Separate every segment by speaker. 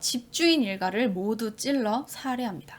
Speaker 1: 집주인 일가를 모두 찔러 살해합니다.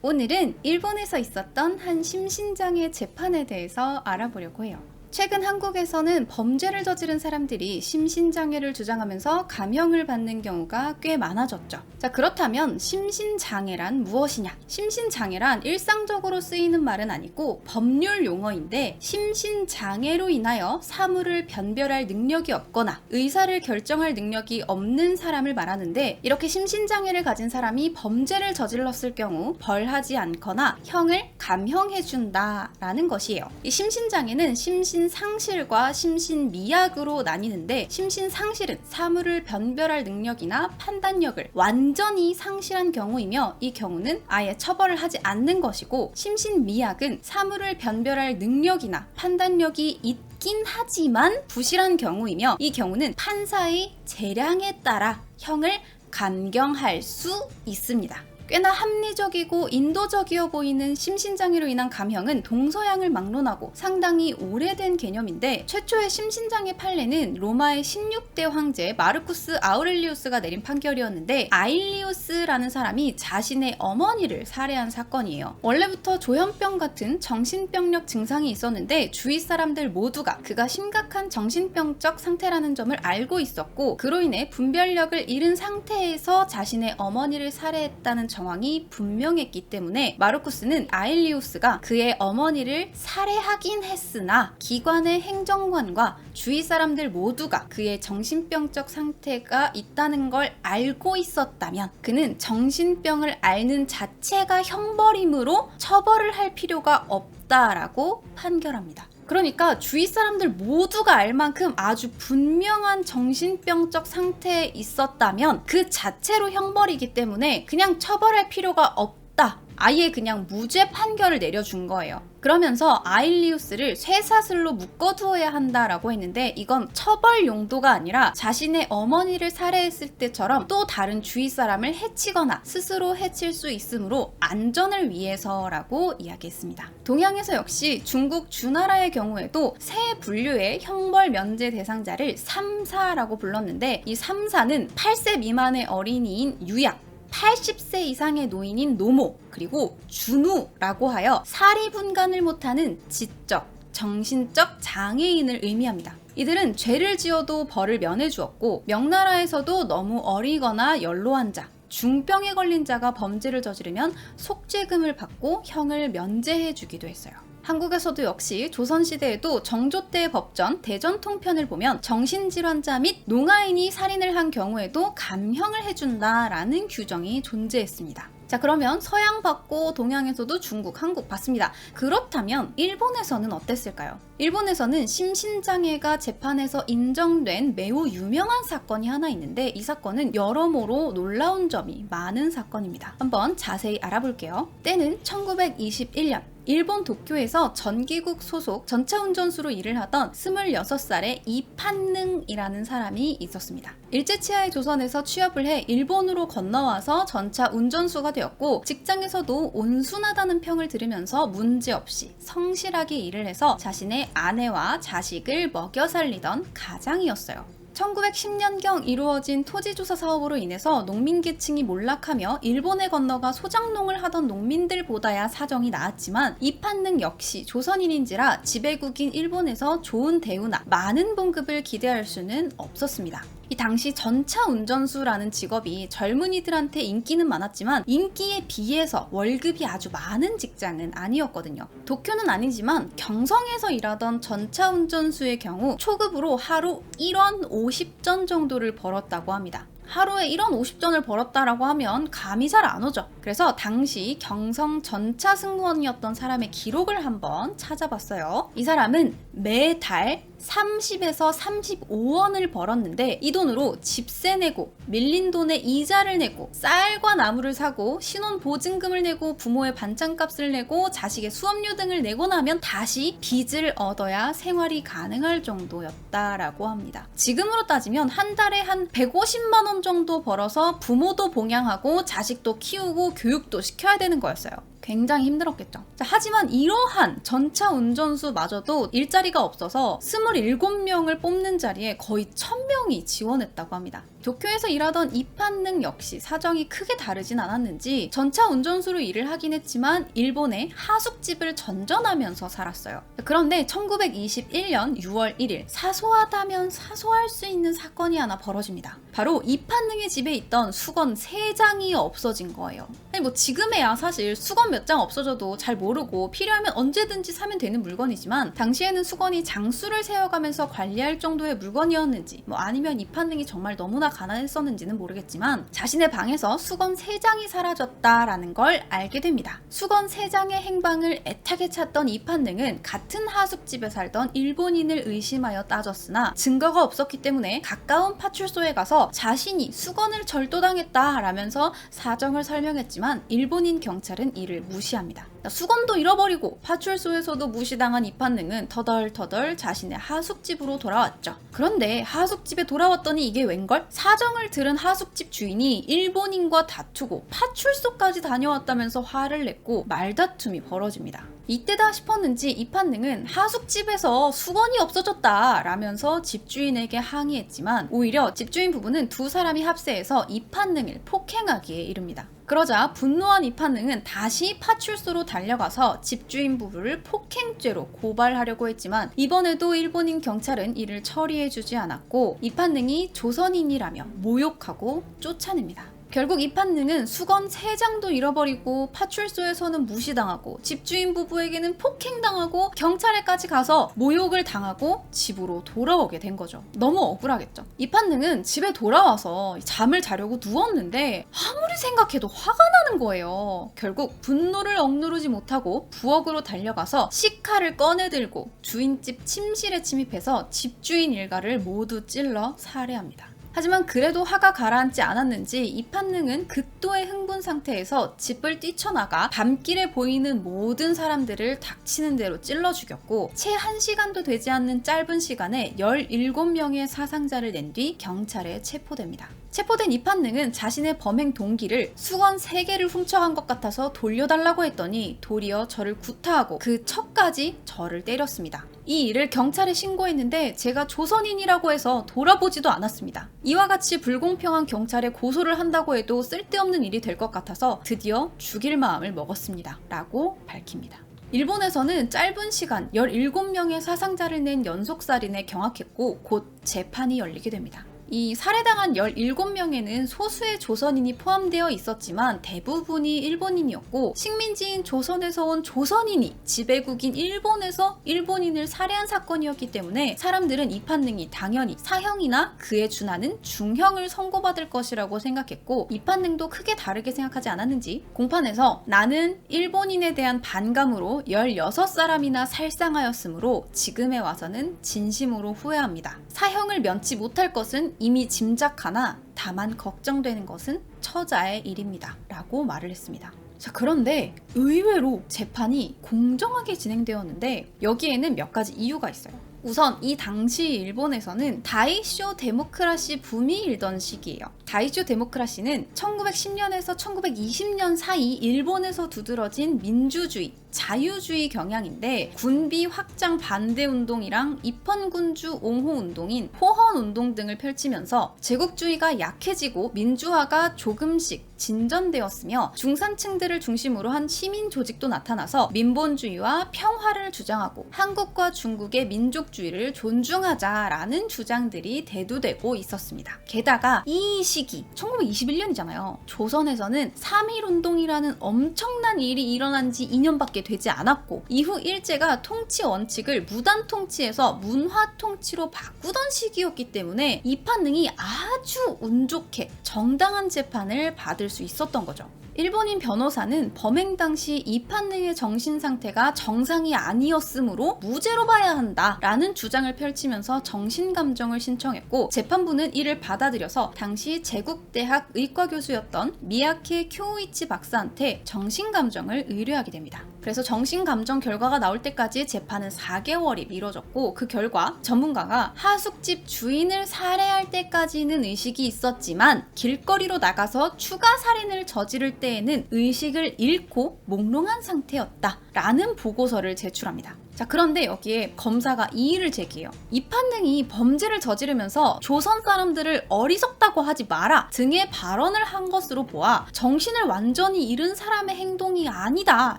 Speaker 1: 오늘은 일본에서 있었던 한 심신장애 재판에 대해서 알아보려고 해요. 최근 한국에서는 범죄를 저지른 사람들이 심신장애를 주장하면서 감형을 받는 경우가 꽤 많아졌죠. 자, 그렇다면 심신장애란 무엇이냐? 심신장애란 일상적으로 쓰이는 말은 아니고 법률 용어인데, 심신장애로 인하여 사물을 변별할 능력이 없거나 의사를 결정할 능력이 없는 사람을 말하는데, 이렇게 심신장애를 가진 사람이 범죄를 저질렀을 경우 벌하지 않거나 형을 감형해준다라는 것이에요. 이 심신장애는 심신상실과 심신미약으로 나뉘는데, 심신상실은 사물을 변별할 능력이나 판단력을 완전히 상실한 경우이며, 이 경우는 아예 처벌을 하지 않는 것이고, 심신미약은 사물을 변별할 능력이나 판단력이 있긴 하지만 부실한 경우이며, 이 경우는 판사의 재량에 따라 형을 감경할 수 있습니다. 꽤나 합리적이고 인도적이어 보이는 심신장애로 인한 감형은 동서양을 막론하고 상당히 오래된 개념인데, 최초의 심신장애 판례는 로마의 16대 황제 마르쿠스 아우렐리우스가 내린 판결이었는데, 아일리우스라는 사람이 자신의 어머니를 살해한 사건이에요. 원래부터 조현병 같은 정신병력 증상이 있었는데, 주위 사람들 모두가 그가 심각한 정신병적 상태라는 점을 알고 있었고, 그로 인해 분별력을 잃은 상태에서 자신의 어머니를 살해했다는 정황이 분명했기 때문에 마르쿠스는 아일리우스가 그의 어머니를 살해하긴 했으나 기관의 행정관과 주위 사람들 모두가 그의 정신병적 상태가 있다는 걸 알고 있었다면, 그는 정신병을 앓는 자체가 형벌이므로 처벌을 할 필요가 없다라고 판결합니다. 그러니까 주위 사람들 모두가 알 만큼 아주 분명한 정신병적 상태에 있었다면 그 자체로 형벌이기 때문에 그냥 처벌할 필요가 없다. 아예 그냥 무죄 판결을 내려준 거예요. 그러면서 아일리우스를 쇠사슬로 묶어두어야 한다라고 했는데, 이건 처벌 용도가 아니라 자신의 어머니를 살해했을 때처럼 또 다른 주위 사람을 해치거나 스스로 해칠 수 있으므로 안전을 위해서라고 이야기했습니다. 동양에서 역시 중국 주나라의 경우에도 세 분류의 형벌 면제 대상자를 삼사라고 불렀는데, 이 삼사는 8세 미만의 어린이인 유약, 80세 이상의 노인인 노모, 그리고 준우라고 하여 사리분간을 못하는 지적, 정신적 장애인을 의미합니다. 이들은 죄를 지어도 벌을 면해주었고, 명나라에서도 너무 어리거나 연로한 자, 중병에 걸린 자가 범죄를 저지르면 속죄금을 받고 형을 면제해주기도 했어요. 한국에서도 역시 조선시대에도 정조 때의 법전 대전통편을 보면 정신질환자 및 농아인이 살인을 한 경우에도 감형을 해준다라는 규정이 존재했습니다. 자, 그러면 서양 봤고 동양에서도 중국, 한국 봤습니다. 그렇다면 일본에서는 어땠을까요? 일본에서는 심신장애가 재판에서 인정된 매우 유명한 사건이 하나 있는데, 이 사건은 여러모로 놀라운 점이 많은 사건입니다. 한번 자세히 알아볼게요. 때는 1921년 일본 도쿄에서 전기국 소속 전차운전수로 일을 하던 26살의 이판능이라는 사람이 있었습니다. 일제치하의 조선에서 취업을 해 일본으로 건너와서 전차 운전수가 되었고, 직장에서도 온순하다는 평을 들으면서 문제없이 성실하게 일을 해서 자신의 아내와 자식을 먹여 살리던 가장이었어요. 1910년경 이루어진 토지조사 사업으로 인해서 농민계층이 몰락하며 일본에 건너가 소작농을 하던 농민들보다야 사정이 나았지만, 이판능 역시 조선인인지라 지배국인 일본에서 좋은 대우나 많은 봉급을 기대할 수는 없었습니다. 이 당시 전차 운전수라는 직업이 젊은이들한테 인기는 많았지만 인기에 비해서 월급이 아주 많은 직장은 아니었거든요. 도쿄는 아니지만 경성에서 일하던 전차 운전수의 경우 초급으로 하루 1원 50전 정도를 벌었다고 합니다. 하루에 1원 50전을 벌었다라고 하면 감이 잘 안 오죠. 그래서 당시 경성 전차 승무원이었던 사람의 기록을 한번 찾아봤어요. 이 사람은 매달 30에서 35원을 벌었는데, 이 돈으로 집세 내고 밀린 돈에 이자를 내고 쌀과 나무를 사고 신혼 보증금을 내고 부모의 반찬값을 내고 자식의 수업료 등을 내고 나면 다시 빚을 얻어야 생활이 가능할 정도였다라고 합니다. 지금으로 따지면 한 달에 한 150만 원 정도 벌어서 부모도 봉양하고 자식도 키우고 교육도 시켜야 되는 거였어요. 굉장히 힘들었겠죠. 자, 하지만 이러한 전차 운전수마저도 일자리가 없어서 27명을 뽑는 자리에 거의 1000명이 지원했다고 합니다. 도쿄에서 일하던 이판능 역시 사정이 크게 다르진 않았는지 전차 운전수로 일을 하긴 했지만 일본의 하숙집을 전전하면서 살았어요. 그런데 1921년 6월 1일 사소하다면 사소할 수 있는 사건이 하나 벌어집니다. 바로 이판능의 집에 있던 수건 3장이 없어진 거예요. 아니 뭐 지금에야 사실 수건 몇 장 없어져도 잘 모르고 필요하면 언제든지 사면 되는 물건이지만 당시에는 수건이 장수를 세어가면서 관리할 정도의 물건이었는지 뭐 아니면 이판능이 정말 너무나 가난했었는지는 모르겠지만 자신의 방에서 수건 3장이 사라졌다라는 걸 알게 됩니다. 수건 3장의 행방을 애타게 찾던 이판능은 같은 하숙집에 살던 일본인을 의심하여 따졌으나 증거가 없었기 때문에 가까운 파출소에 가서 자신이 수건을 절도당했다라면서 사정을 설명했지만 일본인 경찰은 이를 무시합니다. 수건도 잃어버리고 파출소에서도 무시당한 이판능은 터덜터덜 자신의 하숙집으로 돌아왔죠. 그런데 하숙집에 돌아왔더니 이게 웬걸? 사정을 들은 하숙집 주인이 일본인과 다투고 파출소까지 다녀왔다면서 화를 냈고 말다툼이 벌어집니다. 이때다 싶었는지 이판능은 하숙집에서 수건이 없어졌다 라면서 집주인에게 항의했지만 오히려 집주인 부부는 두 사람이 합세해서 이판능을 폭행하기에 이릅니다. 그러자 분노한 이판능은 다시 파출소로 달려가서 집주인 부부를 폭행죄로 고발하려고 했지만 이번에도 일본인 경찰은 이를 처리해주지 않았고 이판능이 조선인이라며 모욕하고 쫓아냅니다. 결국 이판능은 수건 3장도 잃어버리고 파출소에서는 무시당하고 집주인 부부에게는 폭행당하고 경찰에까지 가서 모욕을 당하고 집으로 돌아오게 된 거죠. 너무 억울하겠죠. 이판능은 집에 돌아와서 잠을 자려고 누웠는데 아무리 생각해도 화가 나는 거예요. 결국 분노를 억누르지 못하고 부엌으로 달려가서 식칼을 꺼내들고 주인집 침실에 침입해서 집주인 일가를 모두 찔러 살해합니다. 하지만 그래도 화가 가라앉지 않았는지 이판능은 극도의 흥분 상태에서 집을 뛰쳐나가 밤길에 보이는 모든 사람들을 닥치는 대로 찔러 죽였고 채 1시간도 되지 않는 짧은 시간에 17명의 사상자를 낸 뒤 경찰에 체포됩니다. 체포된 이판능은 자신의 범행 동기를 수건 3개를 훔쳐간 것 같아서 돌려달라고 했더니 도리어 저를 구타하고 그 척까지 저를 때렸습니다. 이 일을 경찰에 신고했는데 제가 조선인이라고 해서 돌아보지도 않았습니다. 이와 같이 불공평한 경찰에 고소를 한다고 해도 쓸데없는 일이 될 것 같아서 드디어 죽일 마음을 먹었습니다. 라고 밝힙니다. 일본에서는 짧은 시간 17명의 사상자를 낸 연속살인에 경악했고 곧 재판이 열리게 됩니다. 이 살해당한 17명에는 소수의 조선인이 포함되어 있었지만 대부분이 일본인이었고 식민지인 조선에서 온 조선인이 지배국인 일본에서 일본인을 살해한 사건이었기 때문에 사람들은 이판능이 당연히 사형이나 그에 준하는 중형을 선고받을 것이라고 생각했고 이판능도 크게 다르게 생각하지 않았는지 공판에서 나는 일본인에 대한 반감으로 16사람이나 살상하였으므로 지금에 와서는 진심으로 후회합니다. 사형을 면치 못할 것은 이미 짐작하나 다만 걱정되는 것은 처자의 일입니다. 라고 말을 했습니다. 자, 그런데 의외로 재판이 공정하게 진행되었는데 여기에는 몇 가지 이유가 있어요. 우선 이 당시 일본에서는 다이쇼 데모크라시 붐이 일던 시기예요. 다이쇼 데모크라시는 1910년에서 1920년 사이 일본에서 두드러진 민주주의, 자유주의 경향인데 군비 확장 반대 운동이랑 입헌군주 옹호 운동인 포헌 운동 등을 펼치면서 제국주의가 약해지고 민주화가 조금씩 진전되었으며 중산층들을 중심으로 한 시민 조직도 나타나서 민본주의와 평화를 주장하고 한국과 중국의 민족주의를 존중하자라는 주장들이 대두되고 있었습니다. 게다가 이 시기 1921년이잖아요. 조선에서는 3.1운동이라는 엄청난 일이 일어난 지 2년밖에 되지 않았고 이후 일제가 통치 원칙을 무단 통치에서 문화 통치로 바꾸던 시기였기 때문에 이판능이 아주 운 좋게 정당한 재판을 받을 수 있었던 거죠. 일본인 변호사는 범행 당시 이판능의 정신 상태가 정상이 아니었으므로 무죄로 봐야 한다라는 주장을 펼치면서 정신감정을 신청했고 재판부는 이를 받아들여서 당시 제국대학 의과교수였던 미야케 쿄우이치 박사한테 정신감정을 의뢰하게 됩니다. 그래서 정신감정 결과가 나올 때까지 재판은 4개월이 미뤄졌고 그 결과 전문가가 하숙집 주인을 살해할 때까지는 의식이 있었지만 길거리로 나가서 추가 살인을 저지를 때 때에는 의식을 잃고 몽롱한 상태였다 라는 보고서를 제출합니다. 자, 그런데 여기에 검사가 이의를 제기해요. 이판능이 범죄를 저지르면서 조선 사람들을 어리석다고 하지 마라 등의 발언을 한 것으로 보아 정신을 완전히 잃은 사람의 행동이 아니다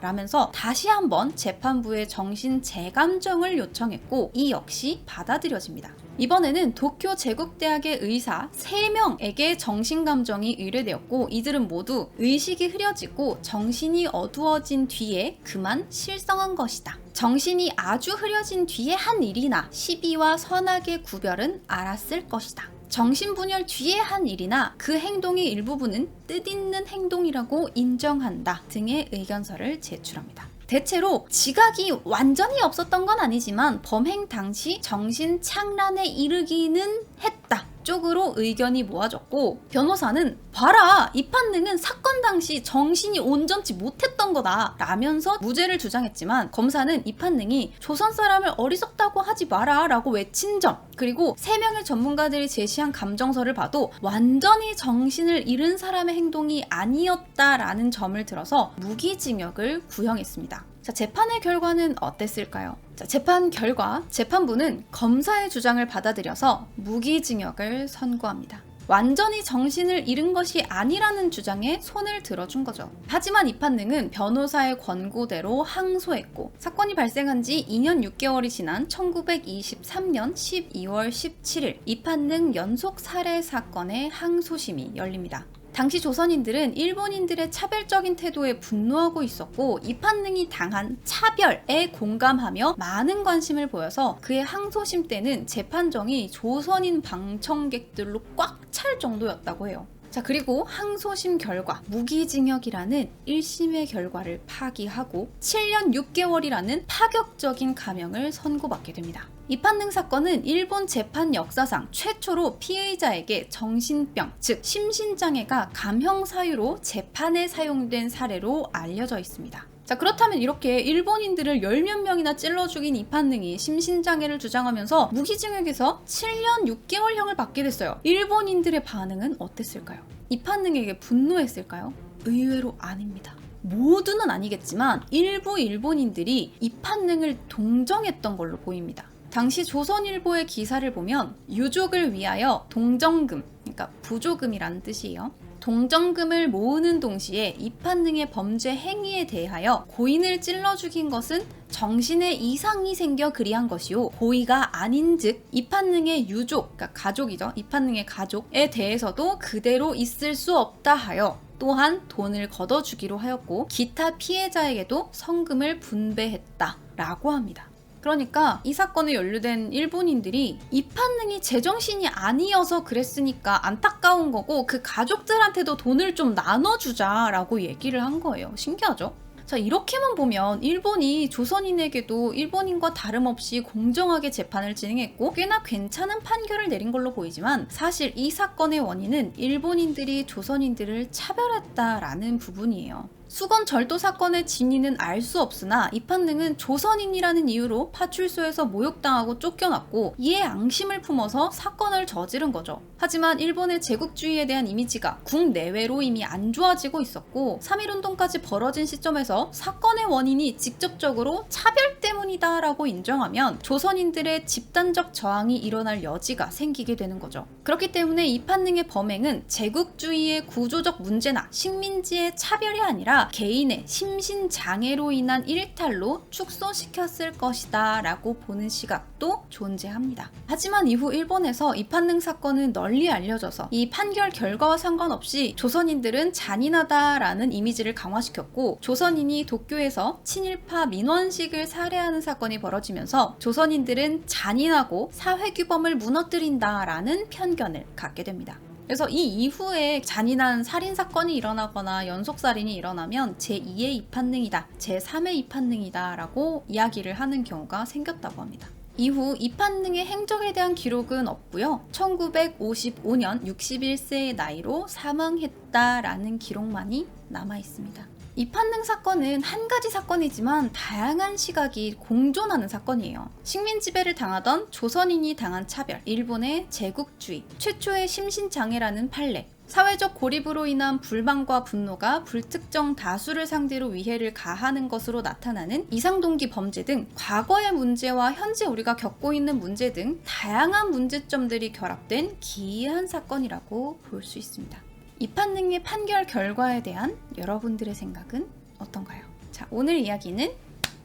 Speaker 1: 라면서 다시 한번 재판부에 정신 재감정을 요청했고 이 역시 받아들여집니다. 이번에는 도쿄 제국대학의 의사 3명에게 정신감정이 의뢰되었고 이들은 모두 의식이 흐려지고 정신이 어두워진 뒤에 그만 실성한 것이다. 정신이 아주 흐려진 뒤에 한 일이나 시비와 선악의 구별은 알았을 것이다. 정신분열 뒤에 한 일이나 그 행동의 일부분은 뜻있는 행동이라고 인정한다 등의 의견서를 제출합니다. 대체로 지각이 완전히 없었던 건 아니지만 범행 당시 정신 착란에 이르기는 했다 쪽으로 의견이 모아졌고 변호사는 봐라 이판능은 사건 당시 정신이 온전치 못했던 거다 라면서 무죄를 주장했지만 검사는 이판능이 조선 사람을 어리석다고 하지 마라 라고 외친 점 그리고 3명의 전문가들이 제시한 감정서를 봐도 완전히 정신을 잃은 사람의 행동이 아니었다라는 점을 들어서 무기징역을 구형했습니다. 자, 재판의 결과는 어땠을까요? 자, 재판 결과 재판부는 검사의 주장을 받아들여서 무기징역을 선고합니다. 완전히 정신을 잃은 것이 아니라는 주장에 손을 들어준 거죠. 하지만 이판능은 변호사의 권고대로 항소했고 사건이 발생한 지 2년 6개월이 지난 1923년 12월 17일 이판능 연속 살해 사건의 항소심이 열립니다. 당시 조선인들은 일본인들의 차별적인 태도에 분노하고 있었고 이판능이 당한 차별에 공감하며 많은 관심을 보여서 그의 항소심 때는 재판정이 조선인 방청객들로 꽉 찰 정도였다고 해요. 자, 그리고 항소심 결과 무기징역이라는 1심의 결과를 파기하고 7년 6개월이라는 파격적인 감형을 선고받게 됩니다. 이판능 사건은 일본 재판 역사상 최초로 피해자에게 정신병, 즉 심신장애가 감형 사유로 재판에 사용된 사례로 알려져 있습니다. 자, 그렇다면 이렇게 일본인들을 10몇 명이나 찔러 죽인 이판능이 심신장애를 주장하면서 무기징역에서 7년 6개월형을 받게 됐어요. 일본인들의 반응은 어땠을까요? 이판능에게 분노했을까요? 의외로 아닙니다. 모두는 아니겠지만 일부 일본인들이 이판능을 동정했던 걸로 보입니다. 당시 조선일보의 기사를 보면 유족을 위하여 동정금, 그러니까 부조금이라는 뜻이에요. 동정금을 모으는 동시에 이판능의 범죄 행위에 대하여 고인을 찔러 죽인 것은 정신에 이상이 생겨 그리한 것이요 고의가 아닌즉 이판능의 유족, 그러니까 가족이죠. 이판능의 가족에 대해서도 그대로 있을 수 없다 하여 또한 돈을 걷어주기로 하였고 기타 피해자에게도 성금을 분배했다라고 합니다. 그러니까 이 사건에 연루된 일본인들이 이판능이 제정신이 아니어서 그랬으니까 안타까운 거고 그 가족들한테도 돈을 좀 나눠주자라고 얘기를 한 거예요. 신기하죠? 자, 이렇게만 보면 일본이 조선인에게도 일본인과 다름없이 공정하게 재판을 진행했고 꽤나 괜찮은 판결을 내린 걸로 보이지만 사실 이 사건의 원인은 일본인들이 조선인들을 차별했다라는 부분이에요. 수건 절도 사건의 진위는 알 수 없으나 이판능은 조선인이라는 이유로 파출소에서 모욕당하고 쫓겨났고 이에 앙심을 품어서 사건을 저지른 거죠. 하지만 일본의 제국주의에 대한 이미지가 국내외로 이미 안 좋아지고 있었고 3.1운동까지 벌어진 시점에서 사건의 원인이 직접적으로 차별 때문이다 라고 인정하면 조선인들의 집단적 저항이 일어날 여지가 생기게 되는 거죠. 그렇기 때문에 이판능의 범행은 제국주의의 구조적 문제나 식민지의 차별이 아니라 개인의 심신장애로 인한 일탈로 축소시켰을 것이다 라고 보는 시각도 존재합니다. 하지만 이후 일본에서 이판능 사건은 널리 알려져서 이 판결 결과와 상관없이 조선인들은 잔인하다라는 이미지를 강화시켰고 조선인이 도쿄에서 친일파 민원식을 살해하는 사건이 벌어지면서 조선인들은 잔인하고 사회규범을 무너뜨린다라는 편견을 갖게 됩니다. 그래서 이 이후에 잔인한 살인사건이 일어나거나 연속살인이 일어나면 제2의 이판능이다, 제3의 이판능이다 라고 이야기를 하는 경우가 생겼다고 합니다. 이후 이판능의 행적에 대한 기록은 없고요. 1955년 61세의 나이로 사망했다라는 기록만이 남아있습니다. 이판능 사건은 한 가지 사건이지만 다양한 시각이 공존하는 사건이에요. 식민 지배를 당하던 조선인이 당한 차별, 일본의 제국주의, 최초의 심신장애라는 판례, 사회적 고립으로 인한 불만과 분노가 불특정 다수를 상대로 위해를 가하는 것으로 나타나는 이상동기 범죄 등 과거의 문제와 현재 우리가 겪고 있는 문제 등 다양한 문제점들이 결합된 기이한 사건이라고 볼 수 있습니다. 이 판등의 판결 결과에 대한 여러분들의 생각은 어떤가요? 자, 오늘 이야기는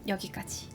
Speaker 1: 여기까지.